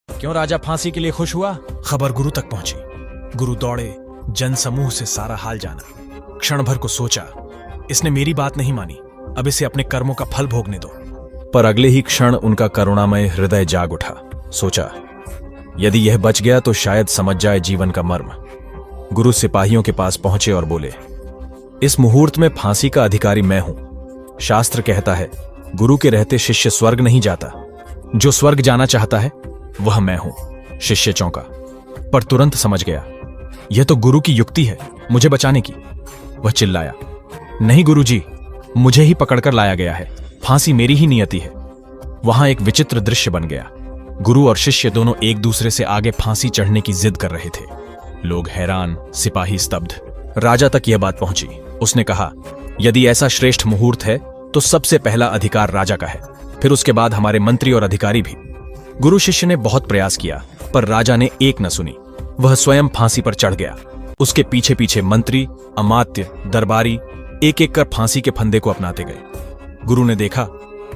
क्यों राजा फांसी के लिए खुश हुआ? खबर गुरु तक पहुंची। गुरु दौड़े, जनसमूह से सारा हाल जाना। क्षण भर को सोचा, इसने मेरी बात नहीं मानी, अब इसे अपने कर्मों का फल भोगने दो। पर अगले ही क्षण उनका करुणामय हृदय जाग उठा। सोचा, यदि यह बच गया तो शायद समझ जाए जीवन का मर्म। गुरु सिपाहियों के पास पहुंचे और बोले, इस मुहूर्त में फांसी का अधिकारी मैं हूं। शास्त्र कहता है, गुरु के रहते शिष्य स्वर्ग नहीं जाता। जो स्वर्ग जाना चाहता है वह मैं हूं। शिष्य चौंका, पर तुरंत समझ गया, यह तो गुरु की युक्ति है मुझे बचाने की। वह चिल्लाया, नहीं गुरुजी, मुझे ही पकड़कर लाया गया है, फांसी मेरी ही नियति है। वहां एक विचित्र दृश्य बन गया। गुरु और शिष्य दोनों एक दूसरे से आगे फांसी चढ़ने की जिद कर रहे थे। लोग हैरान, सिपाही स्तब्ध। राजा तक यह बात पहुंची। उसने कहा, यदि ऐसा श्रेष्ठ मुहूर्त है तो सबसे पहला अधिकार राजा का है, फिर उसके बाद हमारे मंत्री और अधिकारी भी। गुरु शिष्य ने बहुत प्रयास किया, पर राजा ने एक न सुनी। वह स्वयं फांसी पर चढ़ गया। उसके पीछे पीछे मंत्री, अमात्य, दरबारी एक एक कर फांसी के फंदे को अपनाते गए। गुरु ने देखा,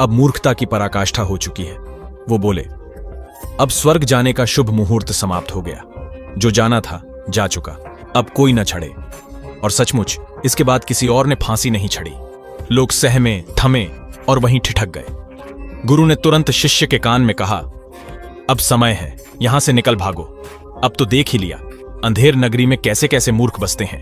अब मूर्खता की पराकाष्ठा हो चुकी है। वो बोले, अब स्वर्ग जाने का शुभ मुहूर्त समाप्त हो गया। जो जाना था जा चुका, अब कोई न छड़े। और सचमुच इसके बाद किसी और ने फांसी नहीं छड़ी। लोग सहमे, थमे और वहीं ठिठक गए। गुरु ने तुरंत शिष्य के कान में कहा, अब समय है, यहां से निकल भागो। अब तो देख ही लिया, अंधेर नगरी में कैसे कैसे मूर्ख बसते हैं।